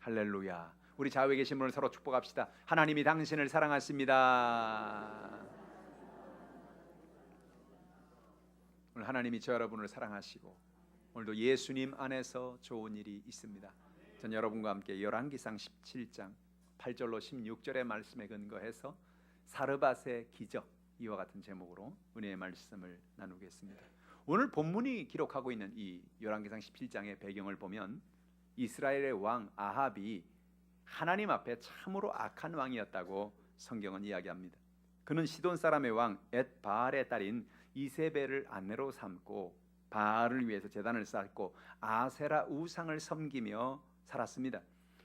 할렐루야. 우리 좌우에 계신 분을 서로 축복합시다. 하나님이 당신을 사랑하십니다. 오늘 하나님이 저 여러분을 사랑하시고 오늘도 예수님 안에서 좋은 일이 있습니다. 전 여러분과 함께 열왕기상 17장 8절로 16절의 말씀에 근거해서 사르밧의 기적, 이와 같은 제목으로 은혜의 말씀을 나누겠습니다. 오늘 본문이 기록하고 있는 이 열왕기상 17장의 배경을 보면 이스라엘의 왕 아합이 하나님 앞에 참으로 악한 왕이었다고 성경은 이야기합니다. 그는 시돈 사람의 왕 엣바알의 딸인 이세벨을 아내로 삼고 바알을 위해서 제단을 쌓고 아세라 우상을 섬기며 살았습니다.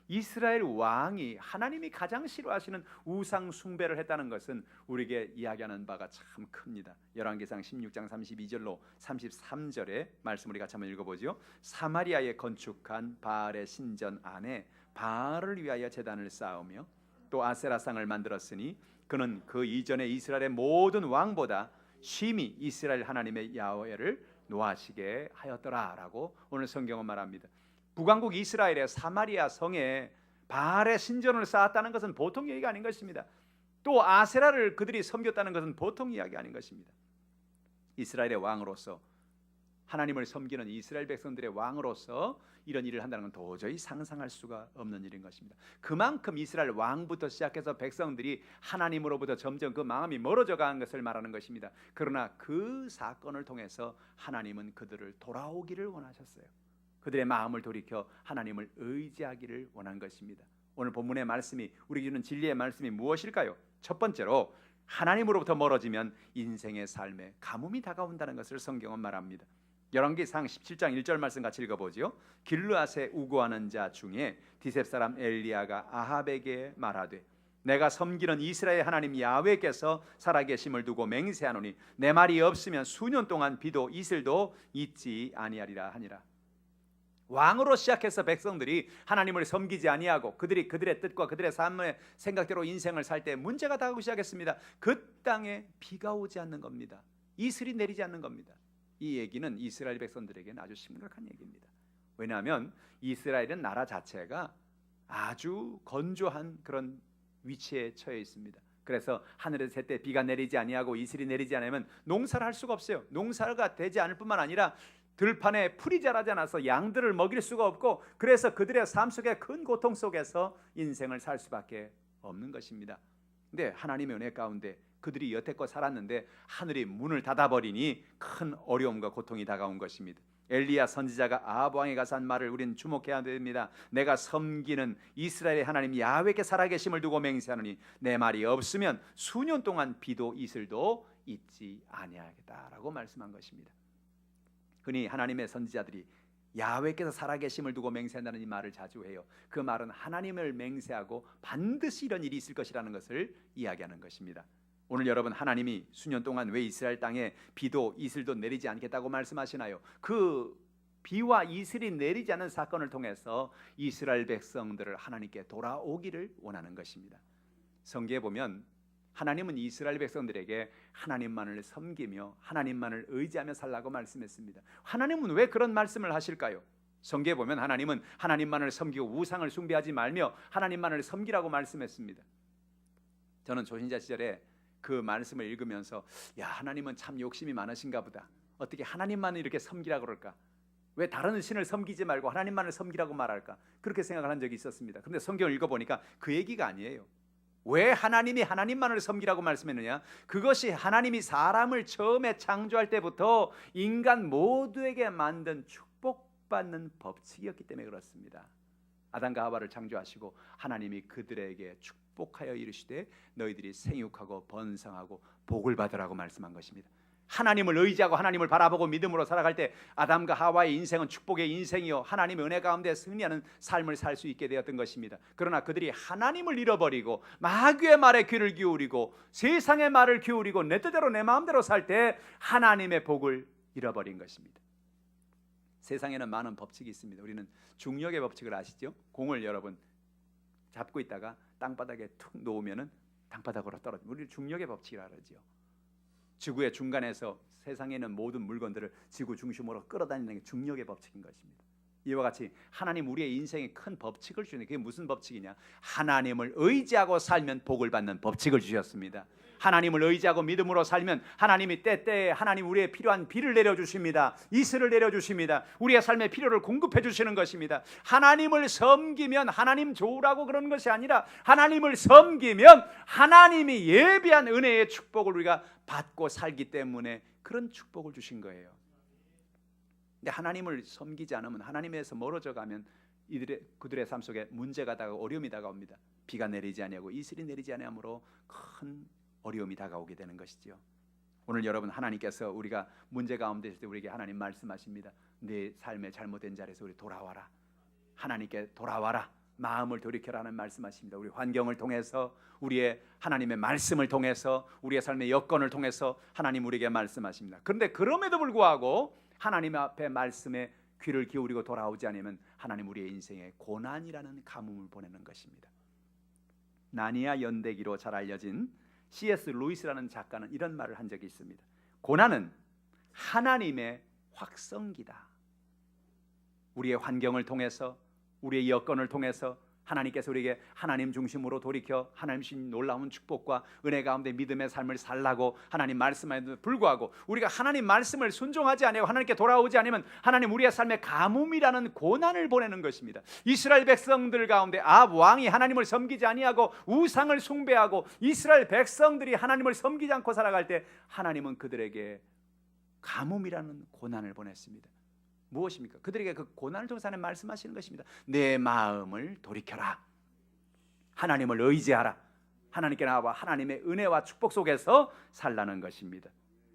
이스라엘 왕이 하나님이 가장 싫어하시는 우상 숭배를 했다는 것은 우리에게 이야기하는 바가 참 큽니다. 열왕기상 16장 32절로 33절의 말씀 우리가 한번 읽어보죠. 사마리아에 건축한 바알의 신전 안에 바알을 위하여 제단을 쌓으며 또 아세라상을 만들었으니 그는 그 이전에 이스라엘의 모든 왕보다 심히 이스라엘 하나님의 야훼를 노하시게 하였더라라고 오늘 성경은 말합니다. 북왕국 이스라엘의 사마리아 성에 바알의 신전을 쌓았다는 것은 보통 얘기가 아닌 것입니다. 또 아세라를 그들이 섬겼다는 것은 보통 이야기 아닌 것입니다. 이스라엘의 왕으로서, 하나님을 섬기는 이스라엘 백성들의 왕으로서 이런 일을 한다는 건 도저히 상상할 수가 없는 일인 것입니다. 그만큼 이스라엘 왕부터 시작해서 백성들이 하나님으로부터 점점 그 마음이 멀어져 가는 것을 말하는 것입니다. 그러나 그 사건을 통해서 하나님은 그들을 돌아오기를 원하셨어요. 그들의 마음을 돌이켜 하나님을 의지하기를 원한 것입니다. 오늘 본문의 말씀이 우리에게 주는 진리의 말씀이 무엇일까요? 첫 번째로 하나님으로부터 멀어지면 인생의 삶에 가뭄이 다가온다는 것을 성경은 말합니다. 열왕기상 17장 1절 말씀 같이 읽어보죠. 길르앗에 우고하는 자 중에 디셉 사람 엘리야가 아합에게 말하되 내가 섬기는 이스라엘 하나님 야훼께서 살아계심을 두고 맹세하노니 내 말이 없으면 수년 동안 비도 이슬도 있지 아니하리라 하니라. 왕으로 시작해서 백성들이 하나님을 섬기지 아니하고 그들이 그들의 뜻과 그들의 삶의 생각대로 인생을 살 때 문제가 다가오기 시작했습니다. 그 땅에 비가 오지 않는 겁니다. 이슬이 내리지 않는 겁니다. 이 얘기는 이스라엘 백성들에게는 아주 심각한 얘기입니다. 왜냐하면 이스라엘은 나라 자체가 아주 건조한 그런 위치에 처해 있습니다. 그래서 하늘에서 제때 비가 내리지 아니하고 이슬이 내리지 않으면 농사를 할 수가 없어요. 농사가 되지 않을 뿐만 아니라 들판에 풀이 자라지 않아서 양들을 먹일 수가 없고, 그래서 그들의 삶 속에 큰 고통 속에서 인생을 살 수밖에 없는 것입니다. 근데 하나님의 은혜 가운데 그들이 여태껏 살았는데 하늘이 문을 닫아버리니 큰 어려움과 고통이 다가온 것입니다. 엘리야 선지자가 아합 왕에 가서 한 말을 우리는 주목해야 됩니다. 내가 섬기는 이스라엘의 하나님 야훼께 살아계심을 두고 맹세하노니 내 말이 없으면 수년 동안 비도 이슬도 있지 아니하겠다라고 말씀한 것입니다. 흔히 하나님의 선지자들이 야훼께서 살아계심을 두고 맹세한다는 이 말을 자주 해요. 그 말은 하나님을 맹세하고 반드시 이런 일이 있을 것이라는 것을 이야기하는 것입니다. 오늘 여러분, 하나님이 수년 동안 왜 이스라엘 땅에 비도 이슬도 내리지 않겠다고 말씀하시나요? 그 비와 이슬이 내리지 않는 사건을 통해서 이스라엘 백성들을 하나님께 돌아오기를 원하는 것입니다. 성경에 보면 하나님은 이스라엘 백성들에게 하나님만을 섬기며 하나님만을 의지하며 살라고 말씀했습니다. 하나님은 왜 그런 말씀을 하실까요? 성경에 보면 하나님은 하나님만을 섬기고 우상을 숭배하지 말며 하나님만을 섬기라고 말씀했습니다. 저는 조신자 시절에 그 말씀을 읽으면서 하나님은 참 욕심이 많으신가 보다. 어떻게 하나님만을 이렇게 섬기라고 그럴까? 왜 다른 신을 섬기지 말고 하나님만을 섬기라고 말할까? 그렇게 생각을 한 적이 있었습니다. 그런데 성경을 읽어보니까 그 얘기가 아니에요. 왜 하나님이 하나님만을 섬기라고 말씀했느냐? 그것이 하나님이 사람을 처음에 창조할 때부터 인간 모두에게 만든 축복받는 법칙이었기 때문에 그렇습니다. 아담과 하와를 창조하시고 하나님이 그들에게 축복하여 이르시되 너희들이 생육하고 번성하고 복을 받으라고 말씀한 것입니다. 하나님을 의지하고 하나님을 바라보고 믿음으로 살아갈 때 아담과 하와의 인생은 축복의 인생이요 하나님의 은혜 가운데 승리하는 삶을 살 수 있게 되었던 것입니다. 그러나 그들이 하나님을 잃어버리고 마귀의 말에 귀를 기울이고 세상의 말을 기울이고 내 뜻대로 내 마음대로 살 때 하나님의 복을 잃어버린 것입니다. 세상에는 많은 법칙이 있습니다. 우리는 중력의 법칙을 아시죠? 공을 여러분 잡고 있다가 땅바닥에 툭 놓으면 땅바닥으로 떨어집니다. 우리 중력의 법칙이라 그러죠. 지구의 중간에서 세상에 있는 모든 물건들을 지구 중심으로 끌어다니는 게 중력의 법칙인 것입니다. 이와 같이 하나님 우리의 인생에 큰 법칙을 주는, 그게 무슨 법칙이냐? 하나님을 의지하고 살면 복을 받는 법칙을 주셨습니다. 하나님을 의지하고 믿음으로 살면 하나님이 때때에 하나님 우리의 필요한 비를 내려주십니다. 이슬을 내려주십니다. 우리의 삶의 필요를 공급해 주시는 것입니다. 하나님을 섬기면 하나님 좋으라고 그러는 것이 아니라 하나님을 섬기면 하나님이 예비한 은혜의 축복을 우리가 받고 살기 때문에 그런 축복을 주신 거예요. 근데 하나님을 섬기지 않으면, 하나님에서 멀어져 가면 그들의 삶 속에 문제가 다가오고 어려움이 다가옵니다. 비가 내리지 아니하고 이슬이 내리지 아니하므로 큰 어려움이 다가오게 되는 것이지요. 오늘 여러분, 하나님께서 우리가 문제 가운데 있을 때 우리에게 하나님 말씀하십니다. 내 삶의 잘못된 자리에서 우리 돌아와라. 하나님께 돌아와라. 마음을 돌이켜라 하는 말씀하십니다. 우리 환경을 통해서, 우리의 하나님의 말씀을 통해서, 우리의 삶의 여건을 통해서 하나님 우리에게 말씀하십니다. 그런데 그럼에도 불구하고 하나님 앞에 말씀에 귀를 기울이고 돌아오지 않으면 하나님 우리의 인생에 고난이라는 가뭄을 보내는 것입니다. 나니아 연대기로 잘 알려진 C.S. 루이스라는 작가는 이런 말을 한 적이 있습니다. 고난은 하나님의 확성기다. 우리의 환경을 통해서, 우리의 여건을 통해서 하나님께서 우리에게 하나님 중심으로 돌이켜 하나님 주신 놀라운 축복과 은혜 가운데 믿음의 삶을 살라고 하나님 말씀에도 불구하고 우리가 하나님 말씀을 순종하지 않고 하나님께 돌아오지 않으면 하나님 우리의 삶에 가뭄이라는 고난을 보내는 것입니다. 이스라엘 백성들 가운데 아합 왕이 하나님을 섬기지 아니하고 우상을 숭배하고 이스라엘 백성들이 하나님을 섬기지 않고 살아갈 때 하나님은 그들에게 가뭄이라는 고난을 보냈습니다. 무엇입니까? 그들에게 그 고난을 통해서 하나님 말씀하시는 것입니다. 내 마음을 돌이켜라. 하나님을 의지하라. 하나님께 나와 하나님의 은혜와 축복 속에서 살라는 것입니다.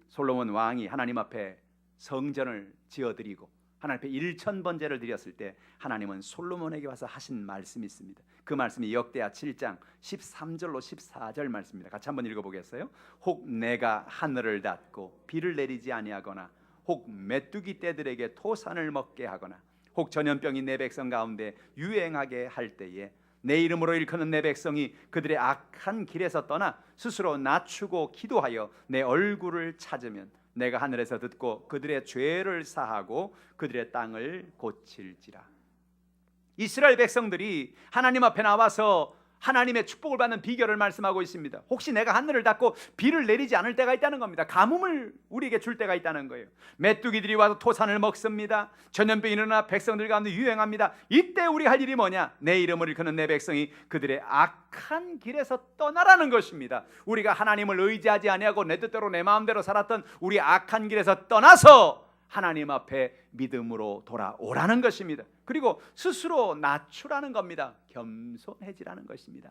솔로몬 왕이 하나님 앞에 성전을 지어드리고 하나님 앞에 1000번제를 드렸을 때 하나님은 솔로몬에게 와서 하신 말씀이 있습니다. 그 말씀이 역대하 7장 13절로 14절 말씀입니다. 같이 한번 읽어보겠어요? 혹 내가 하늘을 닫고 비를 내리지 아니하거나 혹 메뚜기 떼들에게 토산을 먹게 하거나 혹 전염병이 내 백성 가운데 유행하게 할 때에 내 이름으로 일컫는 내 백성이 그들의 악한 길에서 떠나 스스로 낮추고 기도하여 내 얼굴을 찾으면 내가 하늘에서 듣고 그들의 죄를 사하고 그들의 땅을 고칠지라. 이스라엘 백성들이 하나님 앞에 나와서 하나님의 축복을 받는 비결을 말씀하고 있습니다. 혹시 내가 하늘을 닫고 비를 내리지 않을 때가 있다는 겁니다. 가뭄을 우리에게 줄 때가 있다는 거예요. 메뚜기들이 와서 토산을 먹습니다. 전염병이 일어나 백성들 가운데 유행합니다. 이때 우리 할 일이 뭐냐? 내 이름을 일컫는 내 백성이 그들의 악한 길에서 떠나라는 것입니다. 우리가 하나님을 의지하지 아니하고 내 뜻대로 내 마음대로 살았던 우리 악한 길에서 떠나서 하나님 앞에 믿음으로 돌아오라는 것입니다. 그리고 스스로 낮추라는 겁니다. 겸손해지라는 것입니다.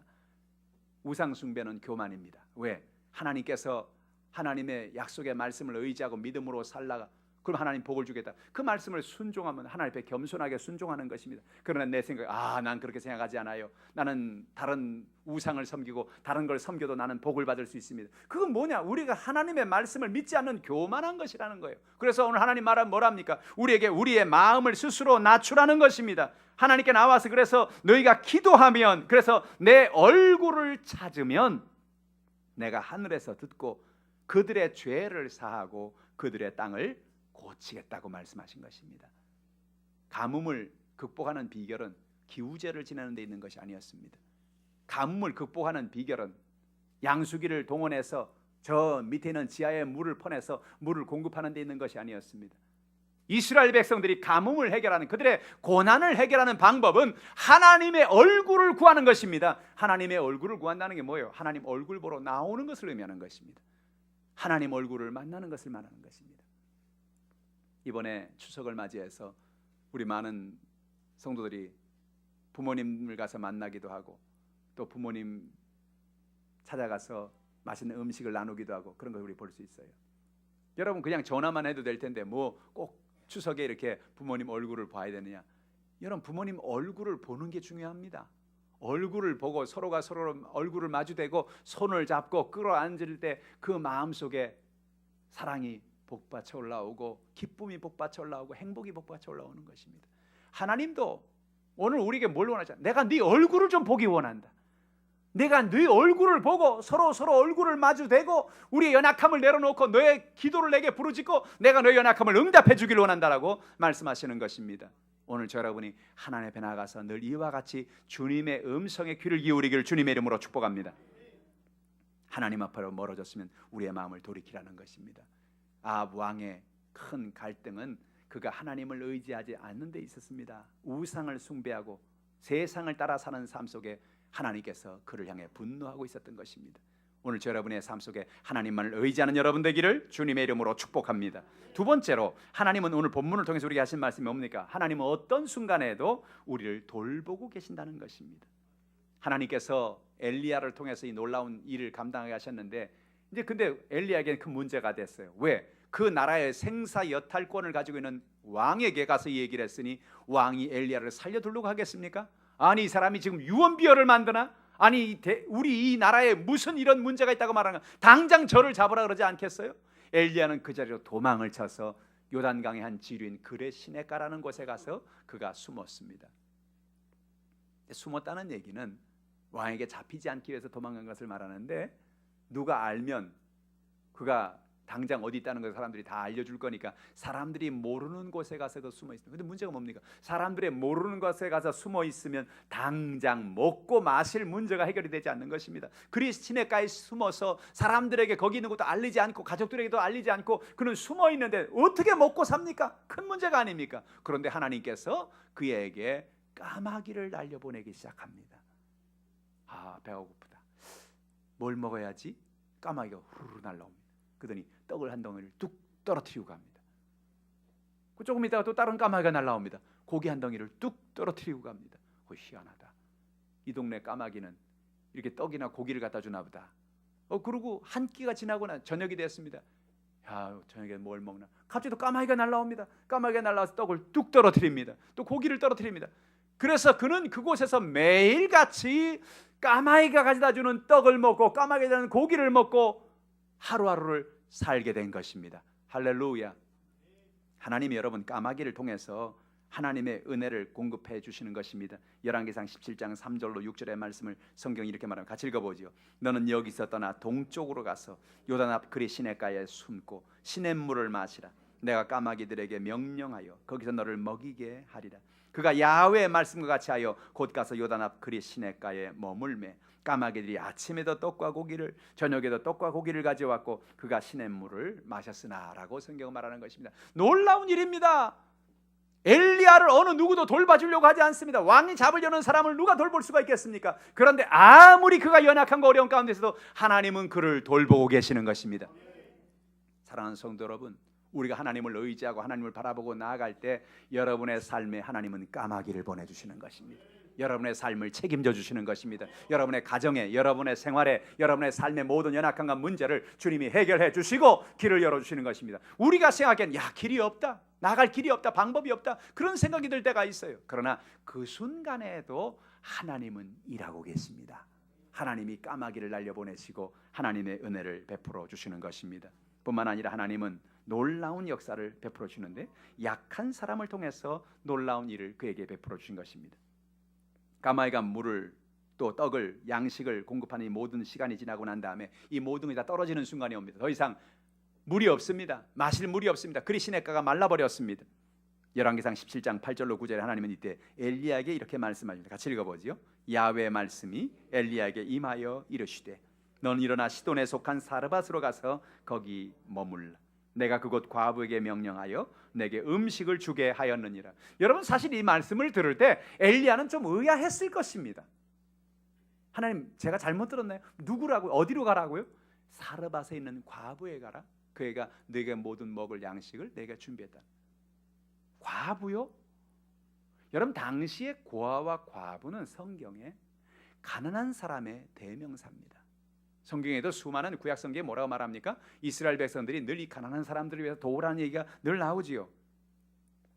우상 숭배는 교만입니다. 왜? 하나님께서 하나님의 약속의 말씀을 의지하고 믿음으로 살다가 그럼 하나님 복을 주겠다. 그 말씀을 순종하면 하나님 앞에 겸손하게 순종하는 것입니다. 그러나 내 생각에 난 그렇게 생각하지 않아요. 나는 다른 우상을 섬기고 다른 걸 섬겨도 나는 복을 받을 수 있습니다. 그건 뭐냐? 우리가 하나님의 말씀을 믿지 않는 교만한 것이라는 거예요. 그래서 오늘 하나님 말은 뭐랍니까? 우리에게 우리의 마음을 스스로 낮추라는 것입니다. 하나님께 나와서 그래서 너희가 기도하면, 그래서 내 얼굴을 찾으면 내가 하늘에서 듣고 그들의 죄를 사하고 그들의 땅을 고치겠다고 말씀하신 것입니다. 가뭄을 극복하는 비결은 기우제를 지내는 데 있는 것이 아니었습니다. 가뭄을 극복하는 비결은 양수기를 동원해서 저 밑에 있는 지하에 물을 퍼내서 물을 공급하는 데 있는 것이 아니었습니다. 이스라엘 백성들이 가뭄을 해결하는, 그들의 고난을 해결하는 방법은 하나님의 얼굴을 구하는 것입니다. 하나님의 얼굴을 구한다는 게 뭐예요? 하나님 얼굴 보러 나오는 것을 의미하는 것입니다. 하나님 얼굴을 만나는 것을 말하는 것입니다. 이번에 추석을 맞이해서 우리 많은 성도들이 부모님을 가서 만나기도 하고 또 부모님 찾아가서 맛있는 음식을 나누기도 하고 그런 걸 우리 볼 수 있어요. 여러분 그냥 전화만 해도 될 텐데 뭐 꼭 추석에 이렇게 부모님 얼굴을 봐야 되느냐? 여러분 부모님 얼굴을 보는 게 중요합니다. 얼굴을 보고 서로가 서로 얼굴을 마주대고 손을 잡고 끌어안을 때 그 마음속에 사랑이 복받쳐 올라오고 기쁨이 복받쳐 올라오고 행복이 복받쳐 올라오는 것입니다. 하나님도 오늘 우리에게 뭘 원하잖아. 내가 네 얼굴을 좀 보기 원한다. 내가 네 얼굴을 보고 서로 얼굴을 마주대고 우리의 연약함을 내려놓고 너의 기도를 내게 부르짖고 내가 너의 연약함을 응답해 주기를 원한다라고 말씀하시는 것입니다. 오늘 저 여러분이 하나님 앞에 나가서 늘 이와 같이 주님의 음성에 귀를 기울이기를 주님의 이름으로 축복합니다. 하나님 앞으로 멀어졌으면 우리의 마음을 돌이키라는 것입니다. 아합 왕의 큰 갈등은 그가 하나님을 의지하지 않는 데 있었습니다. 우상을 숭배하고 세상을 따라 사는 삶 속에 하나님께서 그를 향해 분노하고 있었던 것입니다. 오늘 저 여러분의 삶 속에 하나님만을 의지하는 여러분 되기를 주님의 이름으로 축복합니다. 두 번째로, 하나님은 오늘 본문을 통해서 우리에게 하신 말씀이 뭡니까? 하나님은 어떤 순간에도 우리를 돌보고 계신다는 것입니다. 하나님께서 엘리야를 통해서 이 놀라운 일을 감당하게 하셨는데, 이제 근데 엘리야에게는 큰 문제가 됐어요. 왜? 그 나라의 생사 여탈권을 가지고 있는 왕에게 가서 이 얘기를 했으니 왕이 엘리야를 살려두려고 하겠습니까? 아니, 이 사람이 지금 유언비어를 만드나? 아니, 우리 이 나라에 무슨 이런 문제가 있다고 말하는 거야? 당장 저를 잡으라 그러지 않겠어요? 엘리야는 그 자리로 도망을 쳐서 요단강의 한 지류인 그레 시내가라는 곳에 가서 그가 숨었습니다. 숨었다는 얘기는 왕에게 잡히지 않기 위해서 도망간 것을 말하는데, 누가 알면 그가 당장 어디 있다는 것을 사람들이 다 알려줄 거니까 사람들이 모르는 곳에 가서 그 숨어 있어요. 근데 문제가 뭡니까? 사람들이 모르는 곳에 가서 숨어 있으면 당장 먹고 마실 문제가 해결이 되지 않는 것입니다. 그리 시내가에 숨어서 사람들에게 거기 있는 것도 알리지 않고 가족들에게도 알리지 않고 그는 숨어 있는데 어떻게 먹고 삽니까? 큰 문제가 아닙니까? 그런데 하나님께서 그에게 까마귀를 날려보내기 시작합니다. 아, 배가 고프다. 뭘 먹어야지? 까마귀가 후루루 날라옵니다. 그러더니 떡을 한 덩이를 뚝 떨어뜨리고 갑니다. 조금 있다가 또 다른 까마귀가 날라옵니다. 고기 한 덩이를 뚝 떨어뜨리고 갑니다. 희한하다. 이 동네 까마귀는 이렇게 떡이나 고기를 갖다 주나 보다. 그리고 한 끼가 지나고나 저녁이 됐습니다. 야, 저녁에 뭘 먹나? 갑자기 또 까마귀가 날라옵니다. 까마귀가 날라와서 떡을 뚝 떨어뜨립니다. 또 고기를 떨어뜨립니다. 그래서 그는 그곳에서 매일같이 까마귀가 가져다 주는 떡을 먹고 까마귀가 주는 고기를 먹고 하루하루를 살게 된 것입니다. 할렐루야. 하나님이 여러분 까마귀를 통해서 하나님의 은혜를 공급해 주시는 것입니다. 열왕기상 17장 3절로 6절의 말씀을 성경이 이렇게 말합니다. 같이 읽어보죠. 너는 여기서 떠나 동쪽으로 가서 요단 앞 그리 시내가에 숨고 시냇물을 마시라. 내가 까마귀들에게 명령하여 거기서 너를 먹이게 하리라. 그가 야훼의 말씀과 같이 하여 곧 가서 요단 앞 그리 시내가에 머물매 까마귀들이 아침에도 떡과 고기를 저녁에도 떡과 고기를 가져왔고 그가 시냇물을 마셨으나라고 성경은 말하는 것입니다. 놀라운 일입니다. 엘리야를 어느 누구도 돌봐주려고 하지 않습니다. 왕이 잡으려는 사람을 누가 돌볼 수가 있겠습니까? 그런데 아무리 그가 연약한 거 어려운 가운데서도 하나님은 그를 돌보고 계시는 것입니다. 사랑하는 성도 여러분, 우리가 하나님을 의지하고 하나님을 바라보고 나아갈 때 여러분의 삶에 하나님은 까마귀를 보내주시는 것입니다. 여러분의 삶을 책임져 주시는 것입니다. 여러분의 가정에, 여러분의 생활에, 여러분의 삶의 모든 연약함과 문제를 주님이 해결해 주시고 길을 열어주시는 것입니다. 우리가 생각하기엔 길이 없다, 나갈 길이 없다, 방법이 없다, 그런 생각이 들 때가 있어요. 그러나 그 순간에도 하나님은 일하고 계십니다. 하나님이 까마귀를 날려보내시고 하나님의 은혜를 베풀어 주시는 것입니다. 뿐만 아니라 하나님은 놀라운 역사를 베풀어 주는데 약한 사람을 통해서 놀라운 일을 그에게 베풀어 주신 것입니다. 까마귀가 물을 또 떡을 양식을 공급하는 이 모든 시간이 지나고 난 다음에 이 모든 게 다 떨어지는 순간이 옵니다. 더 이상 물이 없습니다. 마실 물이 없습니다. 그리 시냇가가 말라버렸습니다. 열왕기상 17장 8절로 9절에 하나님은 이때 엘리야에게 이렇게 말씀하십니다. 같이 읽어보죠. 야훼의 말씀이 엘리야에게 임하여 이르시되 너는 일어나 시돈에 속한 사르밧으로 가서 거기 머물라. 내가 그곳 과부에게 명령하여 내게 음식을 주게 하였느니라. 여러분, 사실 이 말씀을 들을 때 엘리야는 좀 의아했을 것입니다. 하나님, 제가 잘못 들었나요? 누구라고? 어디로 가라고요? 사르밧에 있는 과부에 가라. 그애가 네게 모든 먹을 양식을 내게 준비했다. 과부요? 여러분, 당시의 고아와 과부는 성경에 가난한 사람의 대명사입니다. 성경에도 수많은 구약 성경에 뭐라고 말합니까? 이스라엘 백성들이 늘 이 가난한 사람들을 위해서 도우라는 얘기가 늘 나오지요.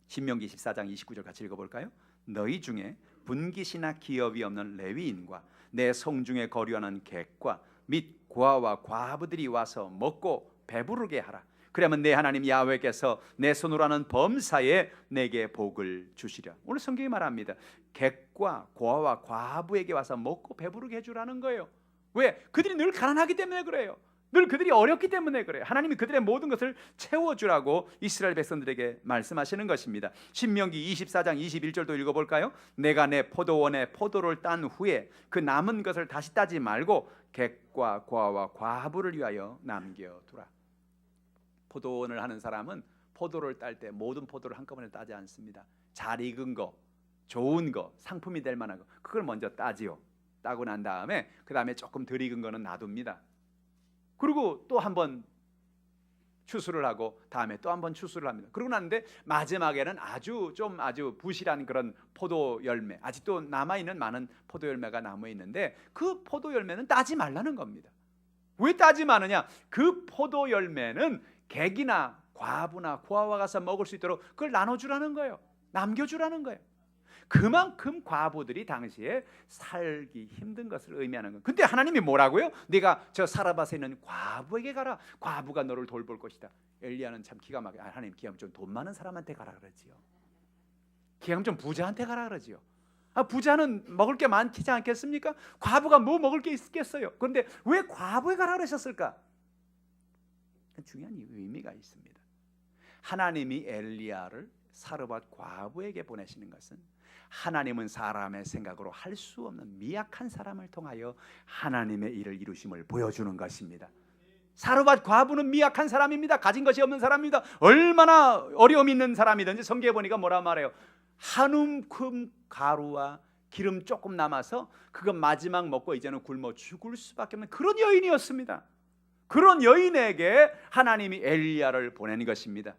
신명기 14장 29절 같이 읽어볼까요? 너희 중에 분깃이나 기업이 없는 레위인과 내 성중에 거류하는 객과 및 고아와 과부들이 와서 먹고 배부르게 하라. 그러면 내 하나님 야훼께서 내 손으로 하는 범사에 내게 복을 주시려. 오늘 성경이 말합니다. 객과 고아와 과부에게 와서 먹고 배부르게 해주라는 거예요. 왜? 그들이 늘 가난하기 때문에 그래요. 늘 그들이 어렵기 때문에 그래요. 하나님이 그들의 모든 것을 채워주라고 이스라엘 백성들에게 말씀하시는 것입니다. 신명기 24장 21절도 읽어볼까요? 내가 내 포도원에 포도를 딴 후에 그 남은 것을 다시 따지 말고 객과 고아와 과부를 위하여 남겨두라. 포도원을 하는 사람은 포도를 딸 때 모든 포도를 한꺼번에 따지 않습니다. 잘 익은 거, 좋은 거, 상품이 될 만한 거, 그걸 먼저 따지요. 따고 난 다음에 그 다음에 조금 덜 익은 거는 놔둡니다. 그리고 또 한 번 추수를 하고 다음에 또 한 번 추수를 합니다. 그러고 났는데 마지막에는 아주 부실한 그런 포도 열매, 아직도 남아있는 많은 포도 열매가 남아 있는데 그 포도 열매는 따지 말라는 겁니다. 왜 따지 마느냐? 그 포도 열매는 객이나 과부나 고아와 가서 먹을 수 있도록 그걸 나눠주라는 거예요. 남겨주라는 거예요. 그만큼 과부들이 당시에 살기 힘든 것을 의미하는 거예요. 근데 하나님이 뭐라고요? 네가 저 사라밧에 있는 과부에게 가라. 과부가 너를 돌볼 것이다. 엘리야는 참 기가 막혀. 하나님 기왕 좀 돈 많은 사람한테 가라 그러지요. 기왕 좀 부자한테 가라 그러지요. 부자는 먹을 게 많지 않겠습니까? 과부가 뭐 먹을 게 있겠어요. 그런데 왜 과부에 가라 그러셨을까? 중요한 의미가 있습니다. 하나님이 엘리야를 사르밧 과부에게 보내시는 것은 하나님은 사람의 생각으로 할 수 없는 미약한 사람을 통하여 하나님의 일을 이루심을 보여주는 것입니다. 사르밧 과부는 미약한 사람입니다. 가진 것이 없는 사람입니다. 얼마나 어려움 있는 사람이든지 성경에 보니까 뭐라 말해요? 한 움큼 가루와 기름 조금 남아서 그거 마지막 먹고 이제는 굶어 죽을 수밖에 없는 그런 여인이었습니다. 그런 여인에게 하나님이 엘리야를 보내는 것입니다.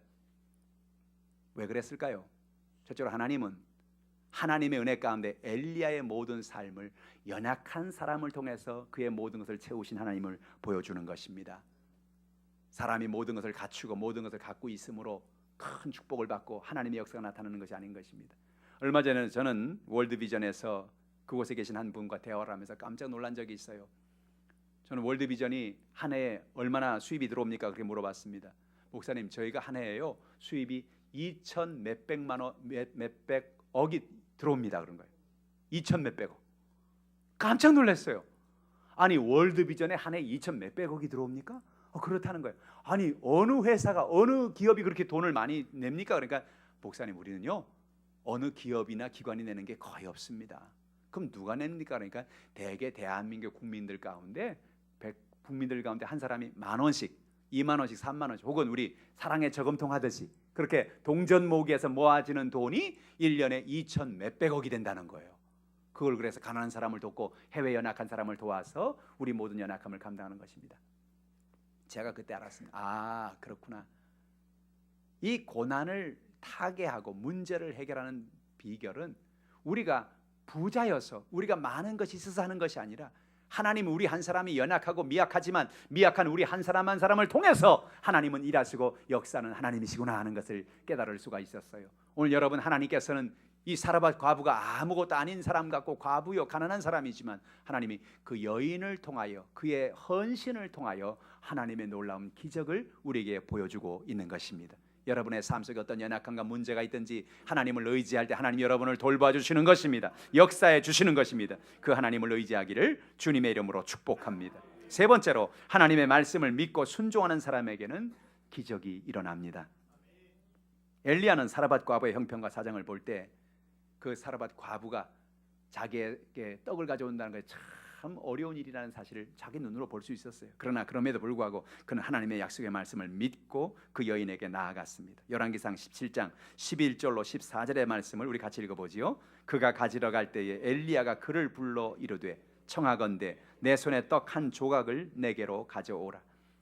왜 그랬을까요? 첫째로 하나님은 하나님의 은혜 가운데 엘리야의 모든 삶을 연약한 사람을 통해서 그의 모든 것을 채우신 하나님을 보여주는 것입니다. 사람이 모든 것을 갖추고 모든 것을 갖고 있으므로 큰 축복을 받고 하나님의 역사가 나타나는 것이 아닌 것입니다. 얼마 전에 저는 월드비전에서 그곳에 계신 한 분과 대화를 하면서 깜짝 놀란 적이 있어요. 저는 월드비전이 한 해에 얼마나 수입이 들어옵니까? 그렇게 물어봤습니다. 목사님, 저희가 한 해에요 수입이 2천 몇백만 원, 몇백억이 들어옵니다. 그런 거예요. 2천 몇백억. 깜짝 놀랐어요. 아니 월드비전에 한 해 2천 몇백억이 들어옵니까? 그렇다는 거예요. 아니 어느 회사가 어느 기업이 그렇게 돈을 많이 냅니까? 그러니까 목사님, 우리는요 어느 기업이나 기관이 내는 게 거의 없습니다. 그럼 누가 냅니까? 그러니까 대개 대한민국 국민들 가운데 국민들 가운데 한 사람이 10,000원씩, 20,000원씩, 30,000원씩 혹은 우리 사랑의 저금통 하듯이 그렇게 동전 모으기에서 모아지는 돈이 1년에 2천 몇백억이 된다는 거예요. 그걸 그래서 가난한 사람을 돕고 해외 연약한 사람을 도와서 우리 모든 연약함을 감당하는 것입니다. 제가 그때 알았습니다. 그렇구나. 이 고난을 타개하고 문제를 해결하는 비결은 우리가 부자여서 우리가 많은 것이 있어서 하는 것이 아니라 하나님은 우리 한 사람이 연약하고 미약하지만 미약한 우리 한 사람 한 사람을 통해서 하나님은 일하시고 역사는 하나님이시구나 하는 것을 깨달을 수가 있었어요. 오늘 여러분, 하나님께서는 이 사르밧 과부가 아무것도 아닌 사람 같고 과부요 가난한 사람이지만 하나님이 그 여인을 통하여 그의 헌신을 통하여 하나님의 놀라운 기적을 우리에게 보여주고 있는 것입니다. 여러분의 삶 속에 어떤 연약함과 문제가 있든지 하나님을 의지할 때 하나님이 여러분을 돌봐주시는 것입니다. 역사해 주시는 것입니다. 그 하나님을 의지하기를 주님의 이름으로 축복합니다. 세 번째로, 하나님의 말씀을 믿고 순종하는 사람에게는 기적이 일어납니다. 엘리야는 사르밧 과부의 형편과 사정을 볼 때 그 사르밧 과부가 자기에게 떡을 가져온다는 것이 참 어려운 일이라는 사실을 자기 눈으로 볼 수 있었어요. 그러나 그럼에도 불구하고 그는 하나님의 약속의 말씀을 믿고 그 여인에게 나아갔습니다. 열왕기상 17장 11절로 14절의 말씀을 우리 같이 읽어보지요. 그가 가지러 갈 때에 엘리야가 그를 불러 이르되 청하건대 내 손에 떡 한 조각을 내게로 가져오라.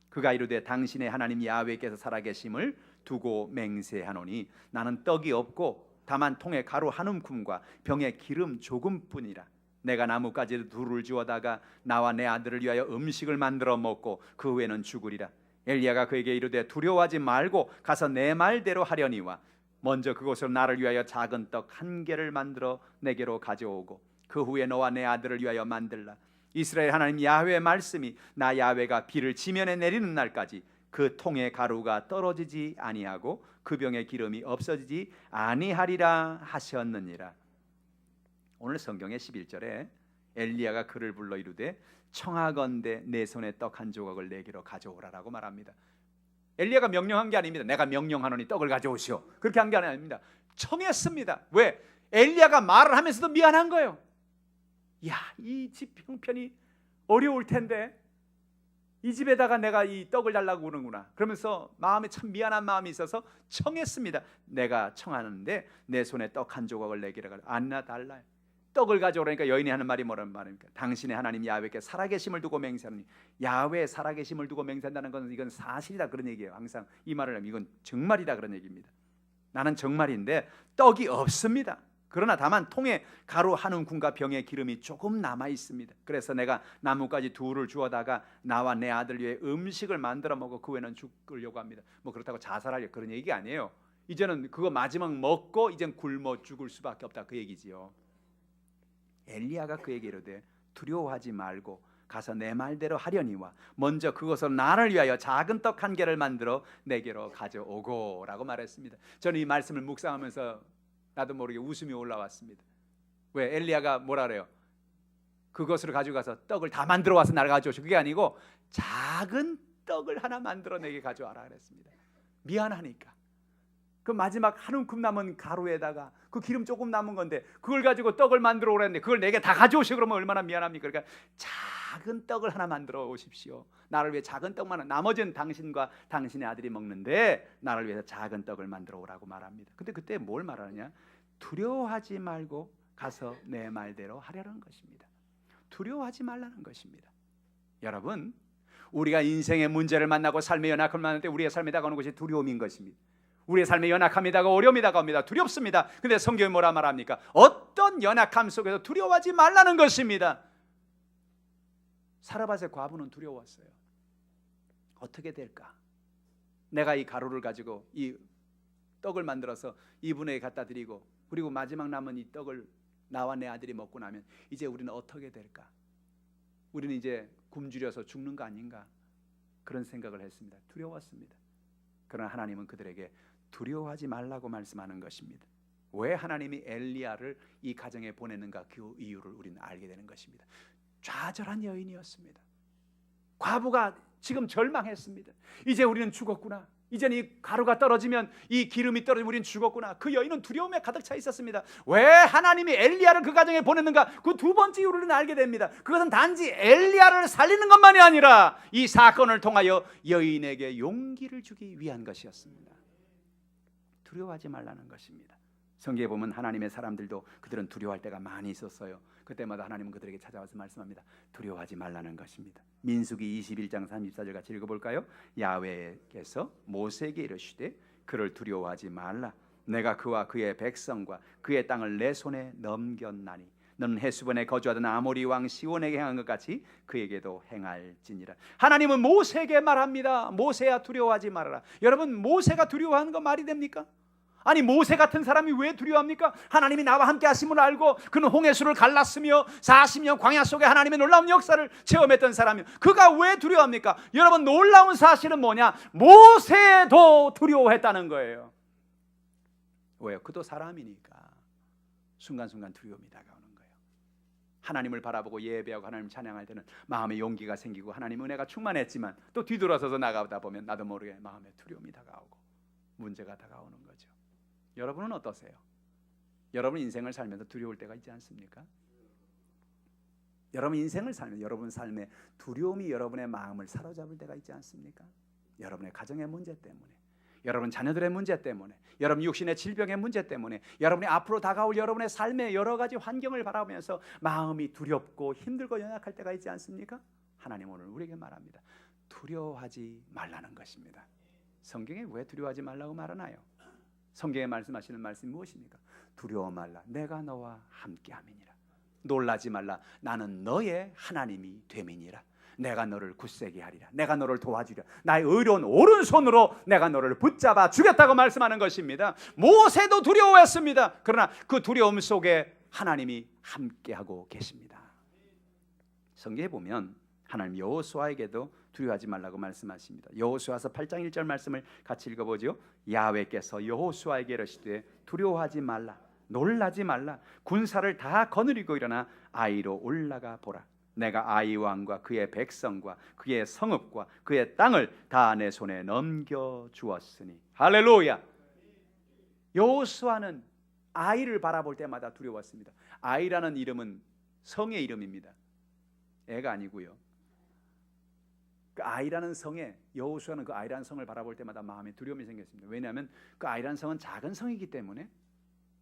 그가 이르되 당신의 하나님 야훼께서 살아계심을 두고 맹세하노니 나는 떡이 없고 다만 통에 가루 한 움큼과 병에 기름 조금뿐이라. 내가 나뭇가지 둘을 주워다가 나와 내 아들을 위하여 음식을 만들어 먹고 그 후에는 죽으리라. 엘리야가 그에게 이르되 두려워하지 말고 가서 내 말대로 하려니와 먼저 그곳으로 나를 위하여 작은 떡 1개를 만들어 내게로 가져오고 그 후에 너와 내 아들을 위하여 만들라. 이스라엘 하나님 야훼의 말씀이 나 야훼가 비를 지면에 내리는 날까지 그 통에 가루가 떨어지지 아니하고 그 병에 기름이 없어지지 아니하리라 하셨느니라. 오늘 성경의 11절에 엘리야가 그를 불러 이르되 청하건대 내 손에 떡 한 조각을 내게로 가져오라라고 말합니다. 엘리야가 명령한 게 아닙니다. 내가 명령하노니 떡을 가져오시오. 그렇게 한 게 아닙니다. 청했습니다. 왜? 엘리야가 말을 하면서도 미안한 거예요. 야, 이 집 형편이 어려울 텐데 이 집에다가 내가 이 떡을 달라고 그러는구나. 그러면서 마음에 참 미안한 마음이 있어서 청했습니다. 내가 청하는데 내 손에 떡 한 조각을 내기를 안나 달라. 떡을 가져오라니까 여인이 하는 말이 뭐라는 말입니까? 당신의 하나님 야훼께 살아계심을 두고 맹세하니, 야훼 살아계심을 두고 맹세한다는 것은 이건 사실이다 그런 얘기예요. 항상 이 말을 하면 이건 정말이다 그런 얘기입니다. 나는 정말인데 떡이 없습니다. 그러나 다만 통에 가루 한 움큼과 병에 기름이 조금 남아 있습니다. 그래서 내가 나뭇가지 둘을 주워다가 나와 내 아들 위해 음식을 만들어 먹어 그 후에는 죽으려고 합니다. 뭐 그렇다고 자살하려 그런 얘기가 아니에요. 이제는 그거 마지막 먹고 이젠 굶어 죽을 수밖에 없다 그 얘기지요. 엘리야가 그에게 이르되 두려워하지 말고 가서 내 말대로 하려니와 먼저 그것으로 나를 위하여 작은 떡 한 개를 만들어 내게로 가져오고 라고 말했습니다. 저는 이 말씀을 묵상하면서 나도 모르게 웃음이 올라왔습니다. 왜? 엘리야가 뭐라 그래요? 그것으로 가져가서 떡을 다 만들어 와서 나를 가져오시오. 그게 아니고 작은 떡을 하나 만들어 내게 가져와라 그랬습니다. 미안하니까. 그 마지막 한 움큼 남은 가루에다가 그 기름 조금 남은 건데 그걸 가지고 떡을 만들어 오라는데 그걸 내게 다 가져오시오. 그러면 얼마나 미안합니까? 그러니까 작은 떡을 하나 만들어 오십시오. 나를 위해 작은 떡만, 나머지는 당신과 당신의 아들이 먹는데 나를 위해서 작은 떡을 만들어 오라고 말합니다. 근데 그때 뭘 말하느냐? 두려워하지 말고 가서 내 말대로 하려는 것입니다. 두려워하지 말라는 것입니다. 여러분, 우리가 인생의 문제를 만나고 삶의 연약함을 만날 때 우리의 삶에 다가오는 것이 두려움인 것입니다. 우리의 삶에 연약함이 다가오고 어려움이 다가옵니다. 두렵습니다. 근데 성경이 뭐라 말합니까? 어떤 연약함 속에서 두려워하지 말라는 것입니다. 사르밧의 과부는 두려웠어요. 어떻게 될까? 내가 이 가루를 가지고 이 떡을 만들어서 이분에게 갖다 드리고 그리고 마지막 남은 이 떡을 나와 내 아들이 먹고 나면 이제 우리는 어떻게 될까? 우리는 이제 굶주려서 죽는 거 아닌가? 그런 생각을 했습니다. 두려웠습니다. 그러나 하나님은 그들에게 두려워하지 말라고 말씀하는 것입니다. 왜 하나님이 엘리야를 이 가정에 보내는가 그 이유를 우리는 알게 되는 것입니다. 좌절한 여인이었습니다. 과부가 지금 절망했습니다. 이제 우리는 죽었구나. 이제는 이 가루가 떨어지면 이 기름이 떨어지면 우리는 죽었구나. 그 여인은 두려움에 가득 차 있었습니다. 왜 하나님이 엘리야를 그 가정에 보냈는가? 그 두 번째 이유를 알게 됩니다. 그것은 단지 엘리야를 살리는 것만이 아니라 이 사건을 통하여 여인에게 용기를 주기 위한 것이었습니다. 두려워하지 말라는 것입니다. 성경에 보면 하나님의 사람들도 그들은 두려워할 때가 많이 있었어요. 그때마다 하나님은 그들에게 찾아와서 말씀합니다. 두려워하지 말라는 것입니다. 민수기 21장 34절 같이 읽어볼까요? 야훼께서 모세에게 이르시되 그를 두려워하지 말라. 내가 그와 그의 백성과 그의 땅을 내 손에 넘겼나니 너는 헤스본에 거주하던 아모리 왕 시온에게 행한 것 같이 그에게도 행할지니라. 하나님은 모세에게 말합니다. 모세야 두려워하지 말아라. 여러분, 모세가 두려워하는 거 말이 됩니까? 아니, 모세 같은 사람이 왜 두려워합니까? 하나님이 나와 함께 하심을 알고 그는 홍해수를 갈랐으며 40년 광야 속에 하나님의 놀라운 역사를 체험했던 사람이요. 그가 왜 두려워합니까? 여러분, 놀라운 사실은 뭐냐? 모세도 두려워했다는 거예요. 왜요? 그도 사람이니까 순간순간 두려움이 다가오는 거예요. 하나님을 바라보고 예배하고 하나님 찬양할 때는 마음에 용기가 생기고 하나님 은혜가 충만했지만 또 뒤돌아서서 나가다 보면 나도 모르게 마음에 두려움이 다가오고 문제가 다가오는 거죠. 여러분은 어떠세요? 여러분 인생을 살면서 두려울 때가 있지 않습니까? 여러분 인생을 살면 여러분 삶에 두려움이 여러분의 마음을 사로잡을 때가 있지 않습니까? 여러분의 가정의 문제 때문에, 여러분 자녀들의 문제 때문에, 여러분 육신의 질병의 문제 때문에, 여러분이 앞으로 다가올 여러분의 삶의 여러 가지 환경을 바라보면서 마음이 두렵고 힘들고 연약할 때가 있지 않습니까? 하나님 오늘 우리에게 말합니다. 두려워하지 말라는 것입니다. 성경에 왜 두려워하지 말라고 말하나요? 성경에 말씀하시는 말씀이 무엇입니까? 두려워 말라. 내가 너와 함께함이니라. 놀라지 말라. 나는 너의 하나님이 됨이니라. 내가 너를 굳세게 하리라. 내가 너를 도와주리라. 나의 의로운 오른손으로 내가 너를 붙잡아 주겠다고 말씀하는 것입니다. 모세도 두려워했습니다. 그러나 그 두려움 속에 하나님이 함께하고 계십니다. 성경에 보면 하나님 여호수아에게도 두려워하지 말라고 말씀하십니다. 여호수아서 8장 1절 말씀을 같이 읽어보죠. 야훼께서 여호수아에게 이르시되 두려워하지 말라. 놀라지 말라. 군사를 다 거느리고 일어나 아이로 올라가 보라. 내가 아이 왕과 그의 백성과 그의 성읍과 그의 땅을 다 내 손에 넘겨 주었으니. 할렐루야. 여호수아는 아이를 바라볼 때마다 두려웠습니다. 아이라는 이름은 성의 이름입니다. 애가 아니고요. 그 아이라는 성에, 여호수아는 그 아이라는 성을 바라볼 때마다 마음에 두려움이 생겼습니다. 왜냐하면 그 아이라는 성은 작은 성이기 때문에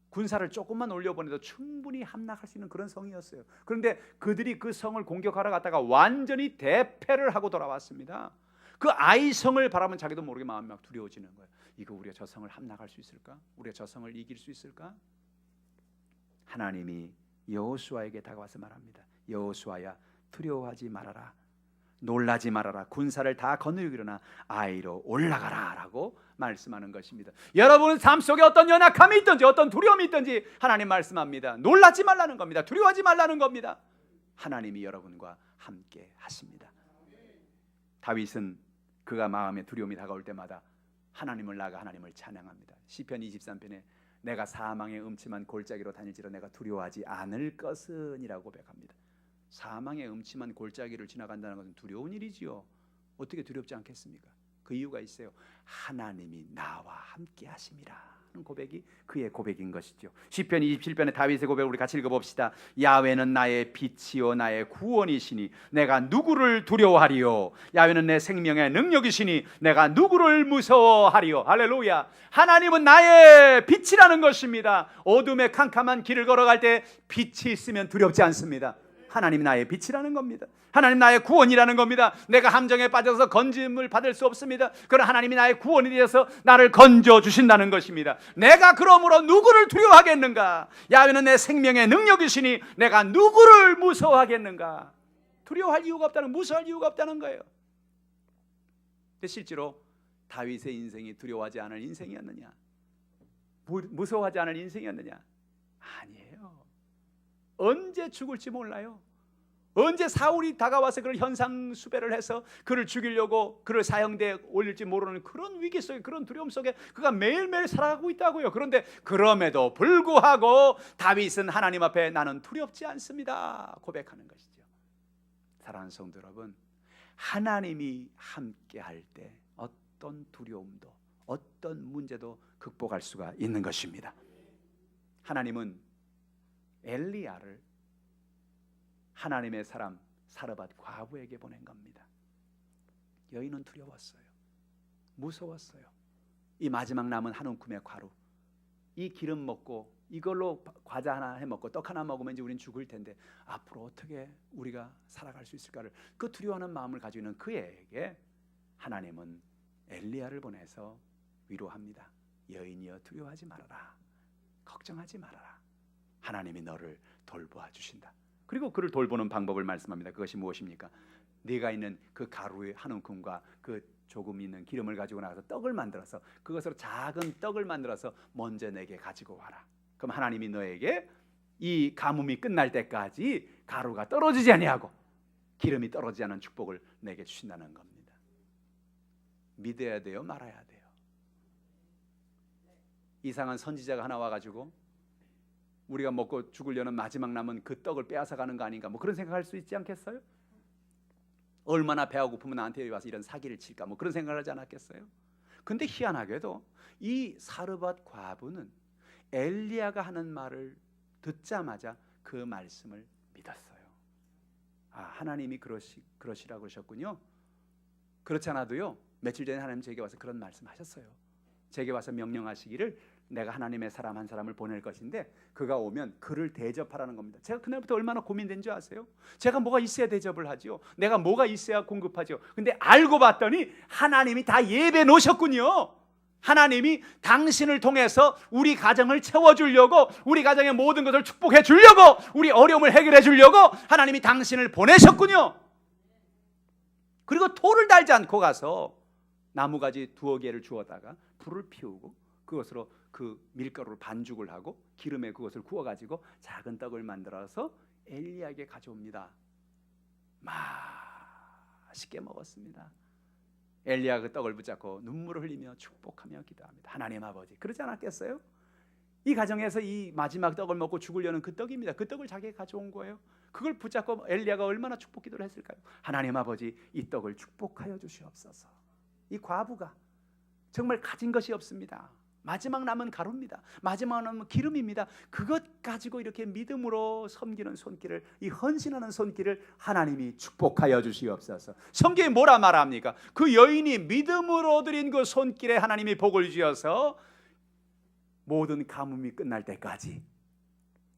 군사를 조금만 올려보내도 충분히 함락할 수 있는 그런 성이었어요. 그런데 그들이 그 성을 공격하러 갔다가 완전히 대패를 하고 돌아왔습니다. 그 아이 성을 바라보면 자기도 모르게 마음이 막 두려워지는 거예요. 이거 우리가 저 성을 함락할 수 있을까? 우리가 저 성을 이길 수 있을까? 하나님이 여호수아에게 다가와서 말합니다. 여호수아야, 두려워하지 말아라. 놀라지 말아라. 군사를 다 거느리고 일어나 아이로 올라가라 라고 말씀하는 것입니다. 여러분은 삶 속에 어떤 연약함이 있든지 어떤 두려움이 있든지 하나님 말씀합니다. 놀라지 말라는 겁니다. 두려워하지 말라는 겁니다. 하나님이 여러분과 함께 하십니다. 다윗은 그가 마음에 두려움이 다가올 때마다 하나님을 나가 하나님을 찬양합니다. 시편 23편에 내가 사망의 음침한 골짜기로 다닐지라 내가 두려워하지 않을 것은 이라고 고백합니다. 사망의 음침한 골짜기를 지나간다는 것은 두려운 일이지요. 어떻게 두렵지 않겠습니까? 그 이유가 있어요. 하나님이 나와 함께 하심이라 하는 고백이 그의 고백인 것이죠. 시편 27편의 다윗의 고백을 우리 같이 읽어봅시다. 야훼는 나의 빛이요 나의 구원이시니 내가 누구를 두려워하리요. 야훼는 내 생명의 능력이시니 내가 누구를 무서워하리요. 할렐루야. 하나님은 나의 빛이라는 것입니다. 어둠의 캄캄한 길을 걸어갈 때 빛이 있으면 두렵지 않습니다. 하나님이 나의 빛이라는 겁니다. 하나님 나의 구원이라는 겁니다. 내가 함정에 빠져서 건짐을 받을 수 없습니다. 그러나 하나님이 나의 구원이 되어서 나를 건져 주신다는 것입니다. 내가 그러므로 누구를 두려워하겠는가? 야훼는 내 생명의 능력이시니 내가 누구를 무서워하겠는가? 두려워할 이유가 없다는, 무서워할 이유가 없다는 거예요. 근데 실제로 다윗의 인생이 두려워하지 않을 인생이었느냐? 무서워하지 않을 인생이었느냐? 아니에요. 언제 죽을지 몰라요. 언제 사울이 다가와서 그를 현상수배를 해서 그를 죽이려고 그를 사형대에 올릴지 모르는 그런 위기 속에, 그런 두려움 속에 그가 매일매일 살아가고 있다고요. 그런데 그럼에도 불구하고 다윗은 하나님 앞에 나는 두렵지 않습니다 고백하는 것이죠. 사랑하는 성도 여러분, 하나님이 함께 할 때 어떤 두려움도 어떤 문제도 극복할 수가 있는 것입니다. 하나님은 엘리야를 하나님의 사람 사르밧 과부에게 보낸 겁니다. 여인은 두려웠어요. 무서웠어요. 이 마지막 남은 한 움큼의 과루, 이 기름 먹고 이걸로 과자 하나 해먹고 떡 하나 먹으면 이제 우린 죽을 텐데 앞으로 어떻게 우리가 살아갈 수 있을까를 그 두려워하는 마음을 가지고 있는 그에게 하나님은 엘리야를 보내서 위로합니다. 여인이여 두려워하지 말아라. 걱정하지 말아라. 하나님이 너를 돌보아 주신다. 그리고 그를 돌보는 방법을 말씀합니다. 그것이 무엇입니까? 네가 있는 그 가루의 한 움큼과 그 조금 있는 기름을 가지고 나가서 떡을 만들어서 그것으로 작은 떡을 만들어서 먼저 내게 가지고 와라. 그럼 하나님이 너에게 이 가뭄이 끝날 때까지 가루가 떨어지지 아니하고 기름이 떨어지지 않은 축복을 내게 주신다는 겁니다. 믿어야 돼요, 말아야 돼요? 이상한 선지자가 하나 와가지고 우리가 먹고 죽으려는 마지막 남은 그 떡을 빼앗아 가는 거 아닌가, 뭐 그런 생각할 수 있지 않겠어요? 얼마나 배가 고프면 나한테 와서 이런 사기를 칠까, 뭐 그런 생각을 하지 않았겠어요? 근데 희한하게도 이 사르밧 과부는 엘리야가 하는 말을 듣자마자 그 말씀을 믿었어요. 아, 하나님이 그러시라고 하셨군요. 그렇지 않아도요, 며칠 전에 하나님 제게 와서 그런 말씀하셨어요. 제게 와서 명령하시기를 내가 하나님의 사람 한 사람을 보낼 것인데 그가 오면 그를 대접하라는 겁니다. 제가 그날부터 얼마나 고민된 줄 아세요? 제가 뭐가 있어야 대접을 하지요? 내가 뭐가 있어야 공급하지요? 근데 알고 봤더니 하나님이 다 예배 놓으셨군요. 하나님이 당신을 통해서 우리 가정을 채워주려고, 우리 가정의 모든 것을 축복해 주려고, 우리 어려움을 해결해 주려고 하나님이 당신을 보내셨군요. 그리고 돌을 달지 않고 가서 나무가지 2개를 주워다가 불을 피우고 그것으로 그 밀가루를 반죽을 하고 기름에 그것을 구워가지고 작은 떡을 만들어서 엘리야에게 가져옵니다. 맛있게 먹었습니다. 엘리야가 그 떡을 붙잡고 눈물을 흘리며 축복하며 기도합니다. 하나님 아버지, 그러지 않았겠어요? 이 가정에서 이 마지막 떡을 먹고 죽으려는 그 떡입니다. 그 떡을 자기가 가져온 거예요. 그걸 붙잡고 엘리야가 얼마나 축복 기도를 했을까요? 하나님 아버지, 이 떡을 축복하여 주시옵소서. 이 과부가 정말 가진 것이 없습니다. 마지막 남은 가루입니다. 마지막 남은 기름입니다. 그것 가지고 이렇게 믿음으로 섬기는 손길을, 이 헌신하는 손길을 하나님이 축복하여 주시옵소서. 성경이 뭐라 말합니까? 그 여인이 믿음으로 드린 그 손길에 하나님이 복을 주어서 모든 가뭄이 끝날 때까지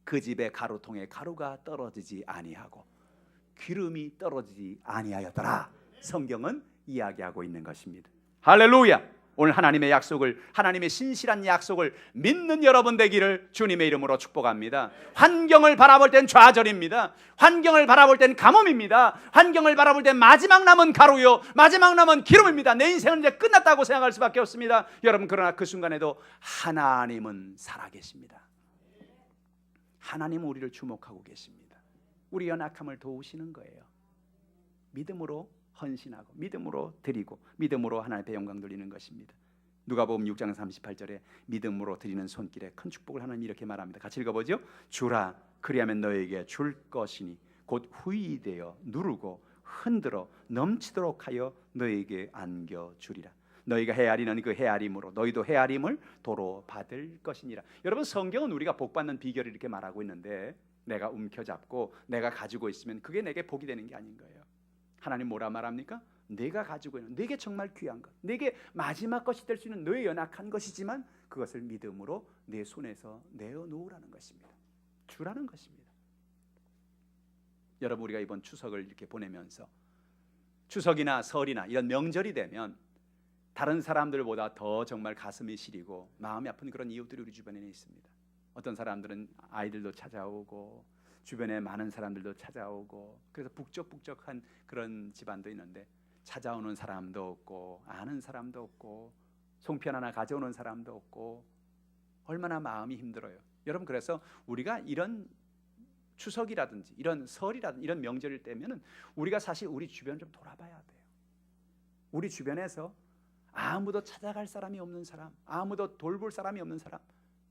그 집의 가루통에 가루가 떨어지지 아니하고 기름이 떨어지지 아니하였더라. 성경은 이야기하고 있는 것입니다. 할렐루야. 오늘 하나님의 약속을, 하나님의 신실한 약속을 믿는 여러분 되기를 주님의 이름으로 축복합니다. 환경을 바라볼 땐 좌절입니다. 환경을 바라볼 땐 가뭄입니다. 환경을 바라볼 땐 마지막 남은 가루요, 마지막 남은 기름입니다. 내 인생은 이제 끝났다고 생각할 수밖에 없습니다. 여러분, 그러나 그 순간에도 하나님은 살아계십니다. 하나님은 우리를 주목하고 계십니다. 우리 연약함을 도우시는 거예요. 믿음으로 헌신하고 믿음으로 드리고 믿음으로 하나님의 영광 돌리는 것입니다. 누가복음 6장 38절에 믿음으로 드리는 손길에 큰 축복을 하나님 이렇게 말합니다. 같이 읽어보죠. 주라, 그리하면 너에게 줄 것이니 곧 후이되어 누르고 흔들어 넘치도록 하여 너에게 안겨주리라. 너희가 헤아리는 그 헤아림으로 너희도 헤아림을 도로 받을 것이니라. 여러분, 성경은 우리가 복받는 비결을 이렇게 말하고 있는데, 내가 움켜잡고 내가 가지고 있으면 그게 내게 복이 되는 게 아닌 거예요. 하나님 뭐라 말합니까? 내가 가지고 있는, 내게 정말 귀한 것, 내게 마지막 것이 될 수 있는 너의 연약한 것이지만 그것을 믿음으로 내 손에서 내어놓으라는 것입니다. 주라는 것입니다. 여러분, 우리가 이번 추석을 이렇게 보내면서 추석이나 설이나 이런 명절이 되면 다른 사람들보다 더 정말 가슴이 시리고 마음이 아픈 그런 이웃들이 우리 주변에 있습니다. 어떤 사람들은 아이들도 찾아오고 주변에 많은 사람들도 찾아오고, 그래서 북적북적한 그런 집안도 있는데 찾아오는 사람도 없고 아는 사람도 없고 송편 하나 가져오는 사람도 없고 얼마나 마음이 힘들어요. 여러분, 그래서 우리가 이런 추석이라든지 이런 설이라든지 이런 명절일 때면은 우리가 사실 우리 주변을 좀 돌아봐야 돼요. 우리 주변에서 아무도 찾아갈 사람이 없는 사람, 아무도 돌볼 사람이 없는 사람,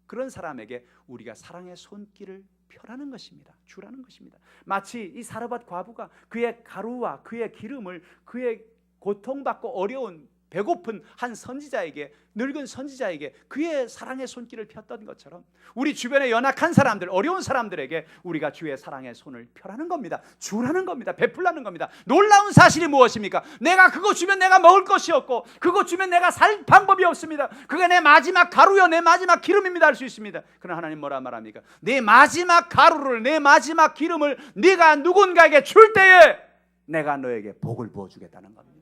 그런 사람에게 우리가 사랑의 손길을 펴라는 것입니다. 주라는 것입니다. 마치 이 사르밧 과부가 그의 가루와 그의 기름을 그의 고통받고 어려운 배고픈 한 선지자에게, 늙은 선지자에게 그의 사랑의 손길을 폈던 것처럼 우리 주변에 연약한 사람들, 어려운 사람들에게 우리가 주의 사랑의 손을 펴라는 겁니다. 주라는 겁니다. 베풀라는 겁니다. 놀라운 사실이 무엇입니까? 내가 그거 주면 내가 먹을 것이 없고 그거 주면 내가 살 방법이 없습니다. 그게 내 마지막 가루요, 내 마지막 기름입니다 할 수 있습니다. 그러나 하나님 뭐라 말합니까? 내 마지막 가루를, 내 마지막 기름을 네가 누군가에게 줄 때에 내가 너에게 복을 부어주겠다는 겁니다.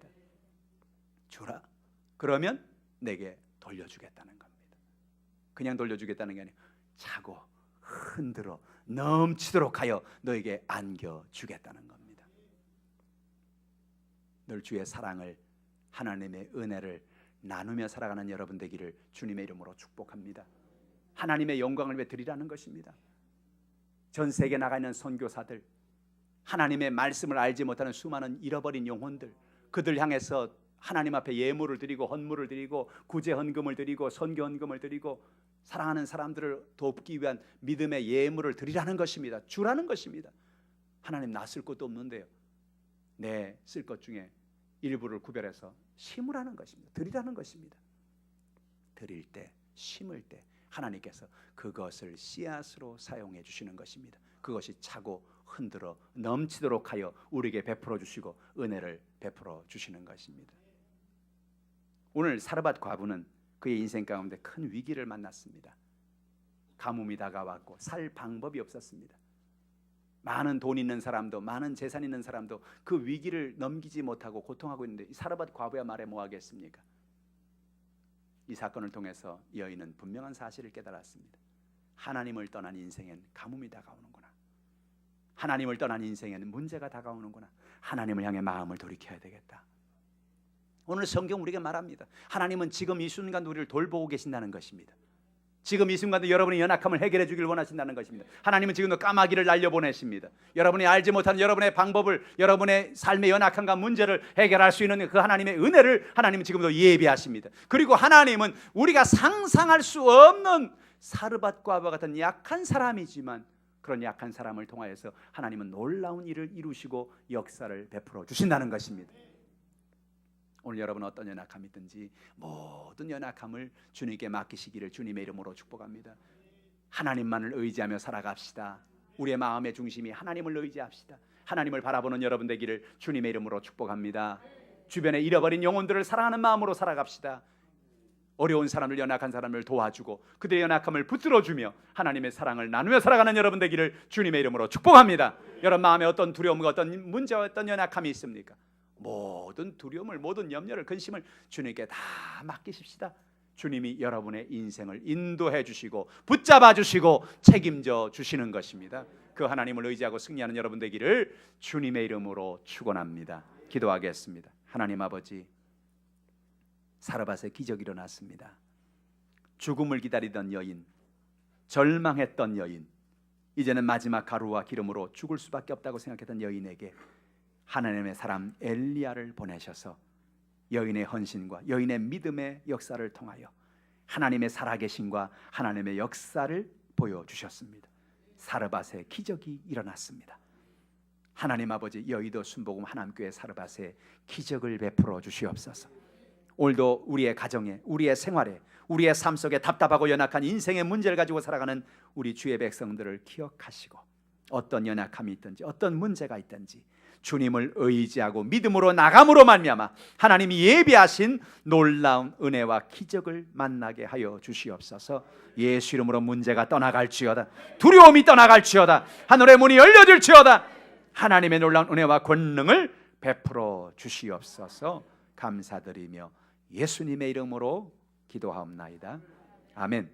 주라. 그러면 내게 돌려주겠다는 겁니다. 그냥 돌려주겠다는 게 아니라 차고 흔들어 넘치도록 하여 너에게 안겨주겠다는 겁니다. 늘 주의 사랑을, 하나님의 은혜를 나누며 살아가는 여러분 되기를 주님의 이름으로 축복합니다. 하나님의 영광을 위해 드리라는 것입니다. 전 세계에 나가 있는 선교사들, 하나님의 말씀을 알지 못하는 수많은 잃어버린 영혼들, 그들 향해서 하나님 앞에 예물을 드리고 헌물을 드리고 구제 헌금을 드리고 선교 헌금을 드리고 사랑하는 사람들을 돕기 위한 믿음의 예물을 드리라는 것입니다. 주라는 것입니다. 하나님, 나 쓸 것도 없는데요, 내 쓸 것 중에 일부를 구별해서 심으라는 것입니다. 드리라는 것입니다. 드릴 때, 심을 때 하나님께서 그것을 씨앗으로 사용해 주시는 것입니다. 그것이 차고 흔들어 넘치도록 하여 우리에게 베풀어 주시고 은혜를 베풀어 주시는 것입니다. 오늘 사르밧 과부는 그의 인생 가운데 큰 위기를 만났습니다. 가뭄이 다가왔고 살 방법이 없었습니다. 많은 돈 있는 사람도, 많은 재산 있는 사람도 그 위기를 넘기지 못하고 고통하고 있는데 이 사르밧 과부야 말해 뭐 하겠습니까? 이 사건을 통해서 여인은 분명한 사실을 깨달았습니다. 하나님을 떠난 인생엔 가뭄이 다가오는구나. 하나님을 떠난 인생에는 문제가 다가오는구나. 하나님을 향해 마음을 돌이켜야 되겠다. 오늘 성경 우리에게 말합니다. 하나님은 지금 이 순간도 우리를 돌보고 계신다는 것입니다. 지금 이 순간도 여러분의 연약함을 해결해 주길 원하신다는 것입니다. 하나님은 지금도 까마귀를 날려보내십니다. 여러분이 알지 못하는 여러분의 방법을, 여러분의 삶의 연약함과 문제를 해결할 수 있는 그 하나님의 은혜를 하나님은 지금도 예비하십니다. 그리고 하나님은 우리가 상상할 수 없는 사르밧과 같은 약한 사람이지만 그런 약한 사람을 통하여서 하나님은 놀라운 일을 이루시고 역사를 베풀어 주신다는 것입니다. 오늘 여러분 어떤 연약함이 있든지 모든 연약함을 주님께 맡기시기를 주님의 이름으로 축복합니다. 하나님만을 의지하며 살아갑시다. 우리의 마음의 중심이 하나님을 의지합시다. 하나님을 바라보는 여러분 되기를 주님의 이름으로 축복합니다. 주변에 잃어버린 영혼들을 사랑하는 마음으로 살아갑시다. 어려운 사람을, 연약한 사람을 도와주고 그들의 연약함을 붙들어주며 하나님의 사랑을 나누며 살아가는 여러분 되기를 주님의 이름으로 축복합니다. 여러분 마음에 어떤 두려움과 어떤 문제와 어떤 연약함이 있습니까? 모든 두려움을, 모든 염려를, 근심을 주님께 다 맡기십시다. 주님이 여러분의 인생을 인도해 주시고 붙잡아 주시고 책임져 주시는 것입니다. 그 하나님을 의지하고 승리하는 여러분 되기를 주님의 이름으로 축원합니다. 기도하겠습니다. 하나님 아버지, 사르밧에 기적이 일어났습니다. 죽음을 기다리던 여인, 절망했던 여인, 이제는 마지막 가루와 기름으로 죽을 수밖에 없다고 생각했던 여인에게 하나님의 사람 엘리야를 보내셔서 여인의 헌신과 여인의 믿음의 역사를 통하여 하나님의 살아계심과 하나님의 역사를 보여주셨습니다. 사르밧에 기적이 일어났습니다. 하나님 아버지, 여의도 순복음 하남교회 사르밧에 기적을 베풀어 주시옵소서. 오늘도 우리의 가정에, 우리의 생활에, 우리의 삶 속에 답답하고 연약한 인생의 문제를 가지고 살아가는 우리 주의 백성들을 기억하시고 어떤 연약함이 있든지 어떤 문제가 있든지 주님을 의지하고 믿음으로 나감으로 말미암아 하나님이 예비하신 놀라운 은혜와 기적을 만나게 하여 주시옵소서. 예수 이름으로 문제가 떠나갈지어다. 두려움이 떠나갈지어다. 하늘의 문이 열려질지어다. 하나님의 놀라운 은혜와 권능을 베풀어 주시옵소서. 감사드리며 예수님의 이름으로 기도하옵나이다. 아멘.